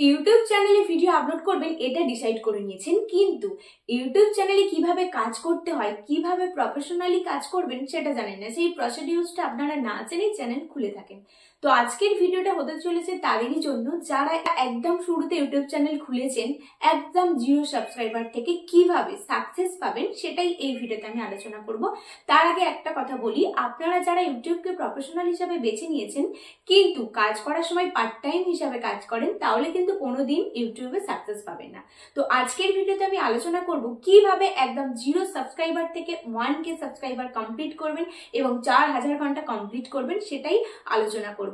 YouTube চ্যানেলে video upload করবেন এটা ডিসাইড করে নিয়েছেন, কিন্তু ইউটিউব চ্যানেলে কিভাবে কাজ করতে হয়, কিভাবে প্রফেশনালি কাজ করবেন সেটা জানেন না। সেই প্রসিডিউরটা আপনারা না জেনেই চ্যানেল খুলে থাকেন। তো আজকের ভিডিওটা হতে চলেছে তাদেরই জন্য যারা একদম শুরুতে ইউটিউব চ্যানেল খুলেছেন, একদম 0 সাবস্ক্রাইবার থেকে কিভাবে সাকসেস পাবেন সেটাই এই ভিডিওতে আমি আলোচনা করব। তার আগে একটা কথা বলি, আপনারা যারা ইউটিউবকে প্রফেশনাল হিসাবে বেছে নিয়েছেন কিন্তু কাজ করার সময় পার্ট টাইম হিসাবে কাজ করেন, তাহলে কিন্তু কোনোদিন ইউটিউবে সাকসেস পাবেন না। তো আজকের ভিডিওতে আমি আলোচনা করব কিভাবে একদম 0 সাবস্ক্রাইবার থেকে 1K সাবস্ক্রাইবার কমপ্লিট করবেন এবং 4000 ঘন্টা কমপ্লিট করবেন, সেটাই আলোচনা করব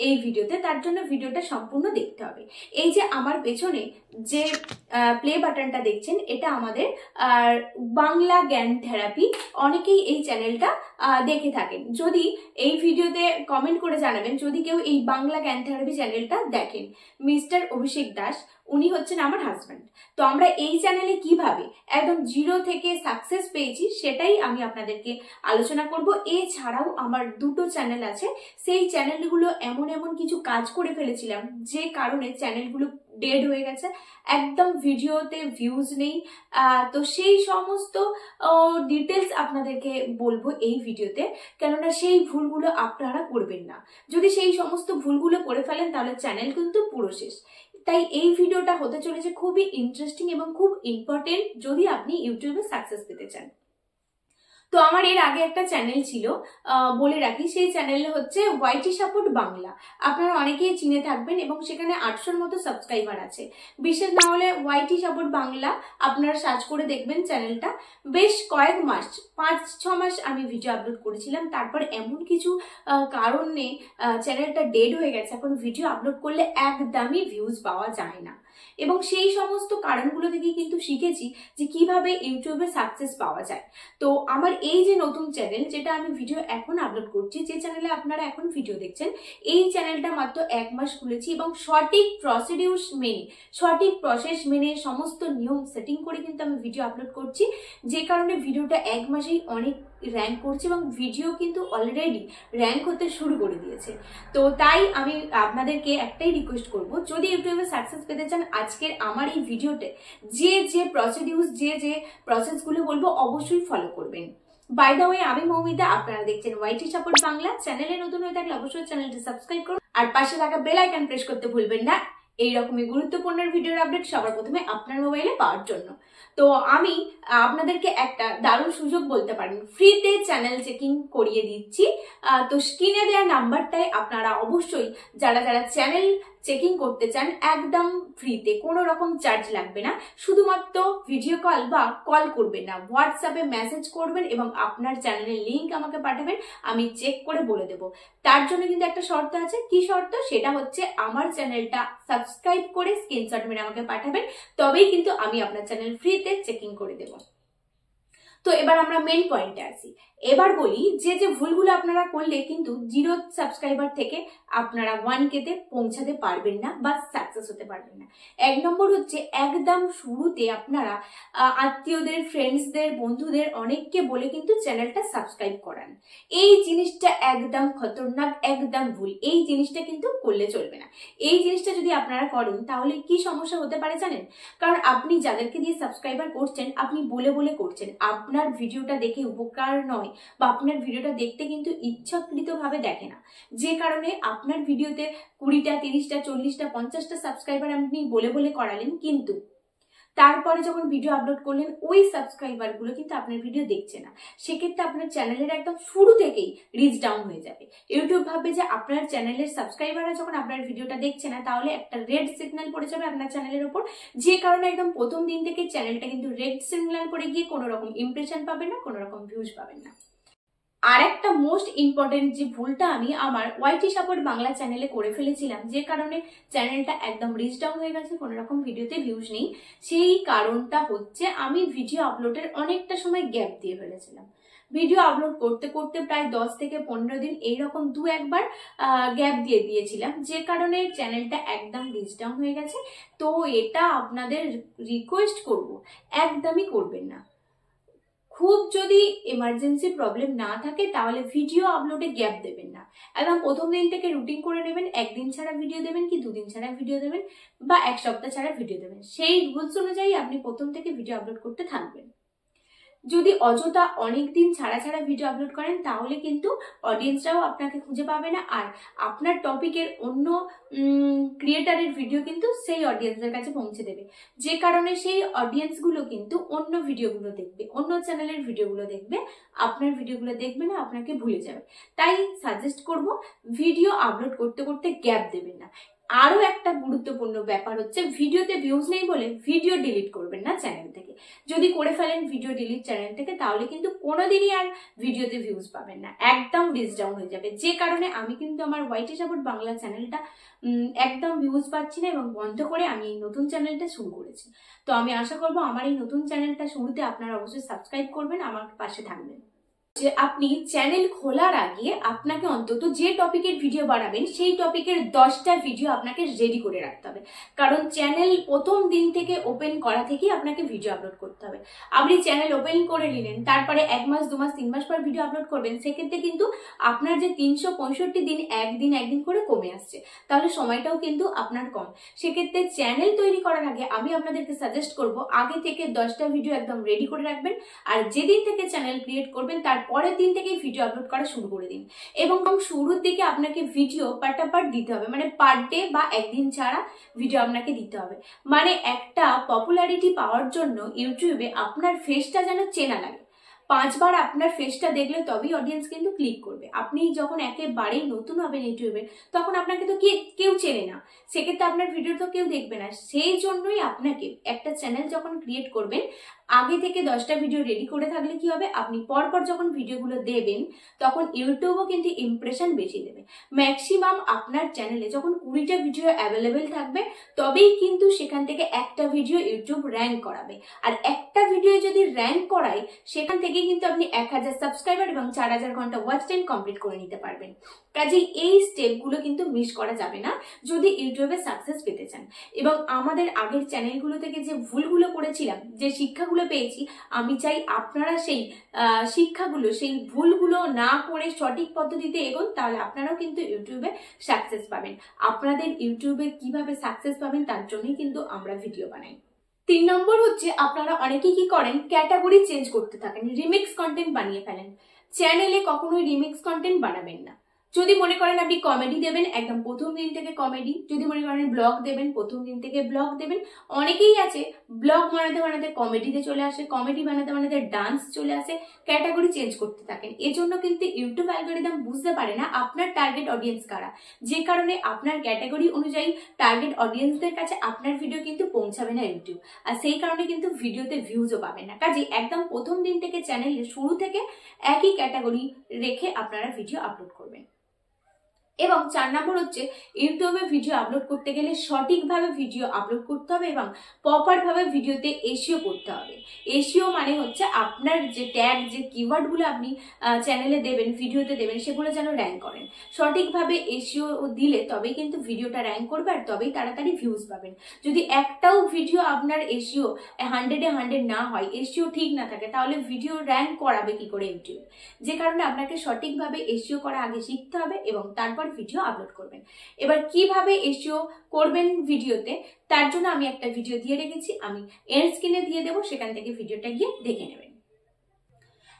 এই ভিডিওতে। তার জন্য ভিডিওটা সম্পূর্ণ দেখতে হবে। এই যে আমার পেছনে যে প্লে বাটনটা দেখছেন, এটা আমাদের বাংলা জ্ঞান থেরাপি। অনেকেই এই চ্যানেলটা দেখে থাকেন। যদি এই ভিডিওতে কমেন্ট করে জানাবেন যদি কেউ এই বাংলা জ্ঞান থেরাপি চ্যানেলটা দেখেন। মিস্টার অভিষেক দাস উনি হচ্ছেন আমার হাজব্যান্ড। তো আমরা এই চ্যানেলে কিভাবে একদম 0 থেকে সাকসেস পেয়েছি সেটাই আমি আপনাদেরকে আলোচনা করব। এছাড়াও আমার 2টো চ্যানেল আছে, সেই চ্যানেলগুলো এমন কিছু কাজ করে ফেলেছিলাম যে কারণে চ্যানেলগুলো ডেড হয়ে গেছে, একদম ভিডিওতে ভিউজ নেই। তো সেই সমস্ত ডিটেলস আপনাদেরকে বলবো এই ভিডিওতে, কেননা সেই ভুলগুলো আপনারা করবেন না। যদি সেই সমস্ত ভুলগুলো করে ফেলেন তাহলে চ্যানেল কিন্তু পুরো শেষ। তাই এই ভিডিওটা হতে চলেছে খুবই ইন্টারেস্টিং এবং খুব ইম্পর্টেন্ট যদি আপনি ইউটিউবে সাকসেস পেতে চান। তো আমার এর আগে একটা চ্যানেল ছিল, বলে রাখি, সেই চ্যানেল হচ্ছে ওয়াইটি সাপোর্ট বাংলা। আপনারা অনেকেই চিনে থাকবেন এবং সেখানে 800-র মতো সাবস্ক্রাইবার আছে। বিশেষ না হলে ওয়াইটি সাপোর্ট বাংলা আপনারা সার্চ করে দেখবেন চ্যানেলটা। বেশ কয়েক মাস, 5-6 মাস আমি ভিডিও আপলোড করেছিলাম। তারপর এমন কিছু কারণে চ্যানেলটা ডেড হয়ে গেছে। এখন ভিডিও আপলোড করলে একদমই ভিউজ পাওয়া যায় না, এবং সেই সমস্ত কারণগুলো থেকে কিন্তু শিখেছি যে কিভাবে ইউটিউবে সাকসেস পাওয়া যায়। তো আমার এই যে নতুন চ্যানেল, যেটা আমি ভিডিও এখন আপলোড করছি, যে চ্যানেলে আপনারা এখন ভিডিও দেখছেন, এই চ্যানেলটা মাত্র 1 মাস খুলেছি এবং সঠিক প্রসিডিউর মেনে, সঠিক প্রসেস মেনে, সমস্ত নিয়ম সেটিং করে কিন্তু আমি ভিডিও আপলোড করছি, যে কারণে ভিডিওটা 1 মাসেই অনেক র্যাঙ্ক করছে এবং ভিডিও কিন্তু অলরেডি র্যাঙ্ক হতে শুরু করে দিয়েছে। তো তাই আমি আপনাদেরকে একটাই রিকোয়েস্ট করব, যদি ইউটিউবে সাকসেস পেতে চান, আজকের আমার এই ভিডিওতে যে প্রসিডিউর, যে প্রসেসগুলো বলবো অবশ্যই ফলো করবেন। বাই দ্য ওয়ে, আমি মৌমিতা, আপনারা দেখছেন ওয়াইটি সাপোর্ট বাংলা। চ্যানেলে নতুন হয়ে থাকলে অবশ্যই চ্যানেলটি সাবস্ক্রাইব করুন আর পাশে থাকা বেল আইকন প্রেস করতে ভুলবেন না, এইরকমই গুরুত্বপূর্ণ ভিডিওর আপডেট সবার প্রথমে আপনার মোবাইলে পাওয়ার জন্য। তো আমি আপনাদেরকে একটা দারুণ সুযোগ বলতে পারেন, ফ্রিতে চ্যানেল চেকিং করিয়ে দিচ্ছি। তো স্ক্রিনে দেওয়া নাম্বারটায় আপনারা অবশ্যই যারা চ্যানেল চেকিং করতে চান, একদম ফ্রিতে, কোনো রকম চার্জ লাগবে না। শুধুমাত্র ভিডিও কল বা কল করবেন না, হোয়াটসঅ্যাপে মেসেজ করবেন এবং আপনার চ্যানেলের লিঙ্ক আমাকে পাঠাবেন, আমি চেক করে বলে দেবো। তার জন্য কিন্তু একটা শর্ত আছে। কি শর্ত? সেটা হচ্ছে আমার চ্যানেলটা সাবস্ক্রাইব করে স্ক্রিনশট মেরে আমাকে পাঠাবেন, তবেই কিন্তু আমি আপনার চ্যানেল ফ্রিতে চেকিং করে দেবো। তো এবার আমরা মেন পয়েন্টে আসি। এবার বলি যে ভুলগুলো আপনারা করলে কিন্তু 0 সাবস্ক্রাইবার থেকে আপনারা 1K তে পৌঁছাতে পারবেন না বা সাকসেস হতে পারবেন না। 1 নম্বর হচ্ছে, একদম শুরুতে আপনারা আত্মীয়দের, ফ্রেন্ডসদের, বন্ধুদের অনেককে বলে কিন্তু চ্যানেলটা সাবস্ক্রাইব করান। এই জিনিসটা একদম খতরনাক, একদম ভুল। এই জিনিসটা কিন্তু করলে চলবে না। এই জিনিসটা যদি আপনারা করেন তাহলে কি সমস্যা হতে পারে জানেন? কারণ আপনি যাদেরকে দিয়ে সাবস্ক্রাইবার করছেন, আপনি বলে করছেন, আপনার ভিডিওটা দেখে উপকার নয় বা আপনার ভিডিওটা দেখতে কিন্তু ইচ্ছাকৃতভাবে দেখে না, যে কারণে আপনার ভিডিওতে 20টা, 30টা, 40টা, 50টা সাবস্ক্রাইবার আপনি বলে করালেন, কিন্তু তারপরে যখন ভিডিও আপলোড করলেন ওই সাবস্ক্রাইবার গুলো কিন্তু আপনার ভিডিও দেখছে না। সেক্ষেত্রে আপনার চ্যানেলের একদম শুরু থেকেই রিচ ডাউন হয়ে যাবে। ইউটিউব ভাববে যে আপনার চ্যানেলের সাবস্ক্রাইবাররা যখন আপনার ভিডিওটা দেখছে না, তাহলে একটা রেড সিগন্যাল পড়ে যাবে আপনার চ্যানেলের উপর, যে কারণে একদম প্রথম দিন থেকে চ্যানেলটা কিন্তু রেড সিগন্যাল পড়ে গিয়ে কোনো রকম ইমপ্রেশন পাবেন না, কোনো রকম ভিউজ পাবেন না। আর একটা মোস্ট ইম্পর্টেন্ট যে ভুলটা আমি আমার ওয়াইটি সাপোর্ট বাংলা চ্যানেলে করে ফেলেছিলাম, যে কারণে চ্যানেলটা একদম রিচ ডাউন হয়ে গেছে, কোনো রকম ভিডিওতে ভিউজ নেই, সেই কারণটা হচ্ছে আমি ভিডিও আপলোডের অনেকটা সময় গ্যাপ দিয়ে ফেলেছিলাম। ভিডিও আপলোড করতে করতে প্রায় 10 থেকে 15 দিন এইরকম 2-1 বার গ্যাপ দিয়ে দিয়েছিলাম, যে কারণে চ্যানেলটা একদম রিচ ডাউন হয়ে গেছে। তো এটা আপনাদের রিকোয়েস্ট করব, একদমই করবেন না। খুব যদি এমার্জেন্সি প্রবলেম না থাকে তাহলে ভিডিও আপলোডে গ্যাপ দেবেন না। একদম প্রথম দিন থেকে রুটিন করে নেবেন, একদিন ছাড়া ভিডিও দেবেন কি দুদিন ছাড়া ভিডিও দেবেন বা এক সপ্তাহ ছাড়া ভিডিও দেবেন, সেই রুলস অনুযায়ী আপনি প্রথম থেকে ভিডিও আপলোড করতে থাকবেন। যদি অযথা অনেক দিন ছাড়া ছাড়া ভিডিও আপলোড করেন তাহলে কিন্তু অডিয়েন্সরাও আপনাকে খুঁজে পাবে না, আর আপনার টপিকের অন্য ক্রিয়েটারের ভিডিও কিন্তু সেই অডিয়েন্সদের কাছে পৌঁছে দেবে, যে কারণে সেই অডিয়েন্সগুলো কিন্তু অন্য ভিডিওগুলো দেখবে, অন্য চ্যানেলের ভিডিওগুলো দেখবে, আপনার ভিডিওগুলো দেখবে না, আপনাকে ভুলে যাবে। তাই সাজেস্ট করব ভিডিও আপলোড করতে করতে গ্যাপ দেবেন না। আরো একটা গুরুত্বপূর্ণ ব্যাপার হচ্ছে ভিডিওতে ভিউজ নেই বলে ভিডিও ডিলিট করবেন না চ্যানেল থেকে। যদি করে ফেলেন ভিডিও ডিলিট চ্যানেল থেকে তাহলে কিন্তু কোনোদিনই আর ভিডিওতে ভিউজ পাবেন না, একদম রিচ ডাউন হয়ে যাবে। যে কারণে আমি কিন্তু আমার হোয়াইট সাপোর্ট বাংলা চ্যানেলটা একদম ভিউজ পাচ্ছি না এবং বন্ধ করে আমি এই নতুন চ্যানেলটা শুরু করেছি। তো আমি আশা করবো আমার এই নতুন চ্যানেলটা শুরুতে আপনারা অবশ্যই সাবস্ক্রাইব করবেন, আমার পাশে থাকবেন। যে আপনি চ্যানেল খোলার আগে আপনাকে অন্তত যে টপিকের ভিডিও বানাবেন সেই টপিকের 10টা ভিডিও আপনাকে রেডি করে রাখতে হবে, কারণ চ্যানেল প্রথম দিন থেকে ওপেন করা থেকেই আপনাকে ভিডিও আপলোড করতে হবে। আপনি চ্যানেল ওপেন করে নিলেন, তারপরে 1 মাস 2 মাস 3 মাস পর ভিডিও আপলোড করবেন, সেক্ষেত্রে কিন্তু আপনার যে 365 দিন একদিন করে কমে আসছে, তাহলে সময়টাও কিন্তু আপনার কম। সেক্ষেত্রে চ্যানেল তৈরি করার আগে আমি আপনাদেরকে সাজেস্ট করব আগে থেকে 10টা ভিডিও একদম রেডি করে রাখবেন, আর যেদিন থেকে চ্যানেল ক্রিয়েট করবেন তার পরের দিন থেকেই ভিডিও আপলোড করা শুরু করে দিন। এবং শুরুর দিকে আপনাকে ভিডিও পার্ট দিতে হবে, মানে পার ডে বা একদিন ছাড়া ভিডিও আপনাকে দিতে হবে। মানে একটা পপুলারিটি পাওয়ার জন্য ইউটিউবে আপনার ফেসটা যেন চেনা লাগে। 5 বার আপনার ফেসটা দেখলে তবেই অডিয়েন্স কিন্তু ক্লিক করবে। আপনি যখন একেবারেই নতুন হবেন ইউটিউবে তখন আপনাকে তো কেউ চেনে না, সেক্ষেত্রে আপনার ভিডিও তো কেউ দেখবে না। সেই জন্যই আপনাকে একটা চ্যানেল যখন ক্রিয়েট করবেন আগে থেকে 10টা ভিডিও রেডি করে থাকলে কি হবে, আপনি পরপর যখন ভিডিওগুলো দেবেন তখন ইউটিউবও কিন্তু ইমপ্রেশন বেশি দেবে। ম্যাক্সিমাম আপনার চ্যানেলে যখন 20টা ভিডিও অ্যাভেলেবেল থাকবে তবেই কিন্তু সেখান থেকে একটা ভিডিও ইউটিউব র্যাঙ্ক করাবে, আর একটা ভিডিও যদি র্যাঙ্ক করায় সেখান থেকে কিন্তু আপনি 1000 সাবস্ক্রাইবার এবং 4000 ঘন্টা ওয়াচ টাইম কমপ্লিট করে নিতে পারবেন। কাজেই এই স্টেপগুলো কিন্তু মিস করা যাবে না যদি ইউটিউবে সাকসেস পেতে চান। এবং আমাদের আগের চ্যানেলগুলো থেকে যে ভুলগুলো করেছিলাম, যে শিক্ষাগুলো পেয়েছি, আমি চাই আপনারা সেই শিক্ষাগুলো, সেই ভুলগুলো না করে সঠিক পদ্ধতিতে এগোন, তাহলে আপনারাও কিন্তু ইউটিউবে সাকসেস পাবেন। আপনাদের ইউটিউবে কিভাবে সাকসেস পাবেন তার জন্যই কিন্তু আমরা ভিডিও বানাই। 3 নম্বর হচ্ছে আপনারা অনেকেই কি করেন, ক্যাটাগরি চেঞ্জ করতে থাকেন, রিমিক্স কন্টেন্ট বানিয়ে ফেলেন। চ্যানেলে কখনোই রিমিক্স কন্টেন্ট বানাবেন না। যদি মনে করেন আপনি কমেডি দেবেন একদম প্রথম দিন থেকে কমেডি, যদি মনে করেন ব্লগ দেবেন প্রথম দিন থেকে ব্লগ দেবেন। অনেকেই আছে ব্লগ বানাতে বানাতে কমেডিতে চলে আসে, কমেডি বানাতে বানাতে ডান্স চলে আসে, ক্যাটাগরি চেঞ্জ করতে থাকেন। এজন্য কিন্তু ইউটিউব অ্যালগরিদম বুঝতে পারে না আপনার টার্গেট অডিয়েন্স কারা, যে কারণে আপনার ক্যাটাগরি অনুযায়ী টার্গেট অডিয়েন্সদের কাছে আপনার ভিডিও কিন্তু পৌঁছাবে না ইউটিউব, আর সেই কারণে কিন্তু ভিডিওতে ভিউজও পাবেন না। কাজে একদম প্রথম দিন থেকে চ্যানেলে শুরু থেকে একই ক্যাটাগরি রেখে আপনারা ভিডিও আপলোড করবেন। এবং 4 নম্বর হচ্ছে ইউটিউবে ভিডিও আপলোড করতে গেলে সঠিকভাবে ভিডিও আপলোড করতে হবে এবং প্রপারভাবে ভিডিওতে এসইও করতে হবে। এসইও মানে হচ্ছে আপনার যে ট্যাগ, যে কিওয়ার্ডগুলো আপনি চ্যানেলে দেবেন, ভিডিওতে দেবেন, সেগুলো যেন র্যাঙ্ক করেন। সঠিকভাবে এসইও দিলে তবেই কিন্তু ভিডিওটা র্যাঙ্ক করবে আর তবেই তাড়াতাড়ি ভিউজ পাবেন। যদি একটাও ভিডিও আপনার এসইও 100-এ 100 না হয়, এসইও ঠিক না থাকে, তাহলে ভিডিও র্যাঙ্ক করাবে কি করে ইউটিউব? যে কারণে আপনাকে সঠিকভাবে এসইও করা আগে শিখতে হবে এবং তারপর ভিডিও আপলোড করবেন। এবার কিভাবে এসইও করবেন ভিডিওতে, তার জন্য আমি একটা ভিডিও দিয়ে রেখেছি, আমি এন্ড স্ক্রিনে দিয়ে দেবো, সেখান থেকে ভিডিওটা গিয়ে দেখে নেবেন।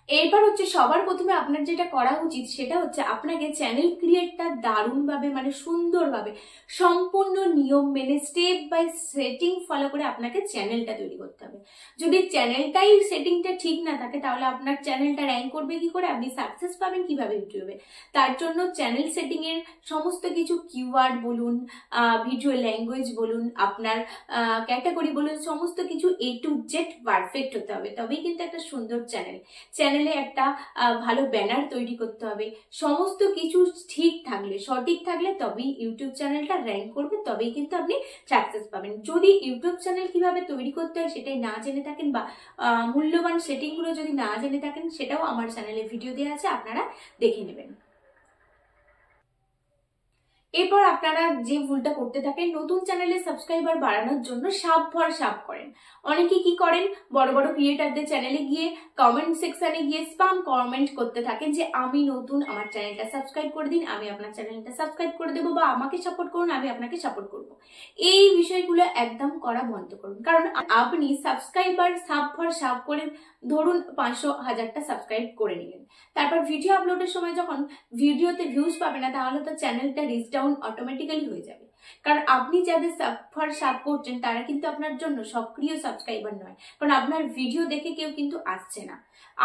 এরপর হচ্ছে সবার প্রথমে আপনার যেটা করা উচিত সেটা হচ্ছে আপনাকে চ্যানেল ক্রিয়েটটা দারুণভাবে, মানে সুন্দরভাবে, সম্পূর্ণ নিয়ম মেনে স্টেপ বাই সেটিং ফলো করে আপনাকে চ্যানেলটা তৈরি করতে হবে। যদি চ্যানেলটাই সেটিংটা ঠিক না থাকে তাহলে আপনার চ্যানেলটা র্যাঙ্ক করবে কি করে, আপনি সাকসেস পাবেন কিভাবে ইউটিউবে? তার জন্য চ্যানেল সেটিং এর সমস্ত কিছু কিওয়ার্ড বলুন, ভিডিও ল্যাঙ্গুয়েজ বলুন, আপনার ক্যাটাগরি বলুন, সমস্ত কিছু A to Z পারফেক্ট হতে হবে, তবেই কিন্তু একটা সুন্দর চ্যানেলে একটা ভালো ব্যানার তৈরি করতে হবে। সমস্ত কিছু ঠিক থাকলে, সঠিক থাকলে তবেই ইউটিউব চ্যানেলটা র্যাঙ্ক করবে, তবেই কিন্তু আপনি সাকসেস পাবেন। যদি ইউটিউব চ্যানেল কিভাবে তৈরি করতে হয় সেটাই না জেনে থাকেন বা মূল্যবান সেটিংগুলো যদি না জেনে থাকেন, সেটাও আমার চ্যানেলে ভিডিও দেওয়া আছে, আপনারা দেখে নেবেন। এরপর আপনারা যে ভুলটা করতে থাকেন, নতুন চ্যানেলে সাবস্ক্রাইবার বাড়ানোর জন্য সাব ভর সাব করেন। অনেকে কি করেন, বড় বড় ক্রিয়েটারদের চ্যানেলে গিয়ে কমেন্ট সেকশনে গিয়ে স্পাম কমেন্ট করতে থাকেন যে আমি নতুন, আমার চ্যানেলটা সাবস্ক্রাইব করে দিন, আমি আপনার চ্যানেলটা সাবস্ক্রাইব করে দেবো, বা আমাকে সাপোর্ট করুন, আমি আপনাকে সাপোর্ট করবো। এই বিষয়গুলো একদম করা বন্ধ করুন, কারণ আপনি সাবস্ক্রাইবার সাব ভর সাব করে ধরুন 500,000টা সাবস্ক্রাইব করে নিলেন, তারপর ভিডিও আপলোডের সময় যখন ভিডিওতে ভিউজ পাবে না, তাহলে তো চ্যানেলটা রিচ ডাউন অটোমেটিক্যালি হয়ে যাবে। কারণ আপনি যাদের সাব করছেন তারা কিন্তু আপনার জন্য সক্রিয় সাবস্ক্রাইবার নয়, কারণ আপনার ভিডিও দেখে কেউ কিন্তু আসছে না,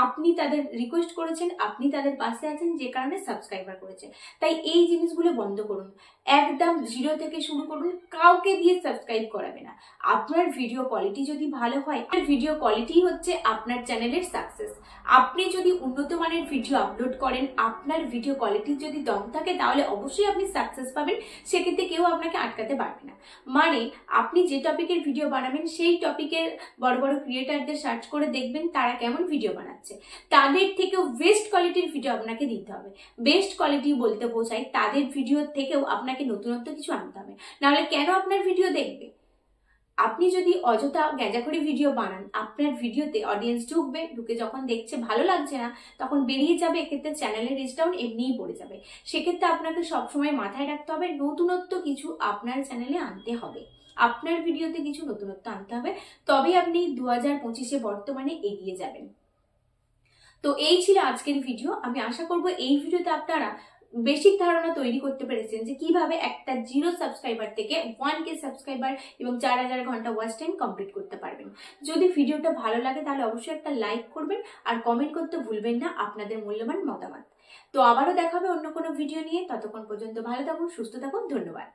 আপনি তাদের রিকোয়েস্ট করেছেন, আপনি তাদের পাশে আছেন, যে কারণে সাবস্ক্রাইবার করেছে। তাই এই জিনিসগুলো বন্ধ করুন, একদম জিরো থেকে শুরু করুন, কাউকে দিয়ে সাবস্ক্রাইব করাবে না। আপনার ভিডিও কোয়ালিটি যদি ভালো হয়, ভিডিও কোয়ালিটি হচ্ছে আপনার চ্যানেলের সাকসেস। আপনি যদি উন্নত মানের ভিডিও আপলোড করেন, আপনার ভিডিও কোয়ালিটির যদি দম থাকে, তাহলে অবশ্যই আপনি সাকসেস পাবেন, সেক্ষেত্রে কেউ আপনাকে আটকাতে পারবে না। মানে আপনি যে টপিকের ভিডিও বানাবেন সেই টপিকের বড় বড় ক্রিয়েটারদের সার্চ করে দেখবেন তারা কেমন ভিডিও বানাচ্ছে, তাদের থেকেও বেস্ট কোয়ালিটির ভিডিও আপনাকে দিতে হবে। বেস্ট কোয়ালিটি বলতে বোঝায় তাদের ভিডিও থেকেও আপনাকে নতুনত্ব কিছু আনতে হবে, নাহলে কেন আপনার ভিডিও দেখবে? আপনি যদি অযথা গ্যাজাখড়ি ভিডিও বানান, আপনার ভিডিওতে অডিয়েন্স ঢুকে যখন দেখছে ভালো লাগছে না, তখন বেরিয়ে যাবে, এক্ষেত্রে চ্যানেলের রিচ ডাউন এমনিই পড়ে যাবে। সেক্ষেত্রে আপনাকে সবসময় মাথায় রাখতে হবে নতুনত্ব কিছু আপনার চ্যানেলে আনতে হবে, আপনার ভিডিওতে কিছু নতুনত্ব আনতে হবে, তবে আপনি 2025-এ বর্তমানে এগিয়ে যাবেন। তো এই ছিল আজকের ভিডিও। আমি আশা করব এই ভিডিওতে আপনারা বেসিক ধারণা তৈরি করতে পেরেছেন যে কিভাবে একটা 0 সাবস্ক্রাইবার থেকে 1K সাবস্ক্রাইবার এবং 4000 ঘন্টা ওয়াচ টাইম কমপ্লিট করতে পারবেন। যদি ভিডিওটা ভালো লাগে তাহলে অবশ্যই একটা লাইক করবেন আর কমেন্ট করতে ভুলবেন না আপনাদের মূল্যবান মতামত। তো আবারও দেখা হবে অন্য কোনো ভিডিও নিয়ে, ততক্ষণ পর্যন্ত ভালো থাকুন, সুস্থ থাকুন, ধন্যবাদ।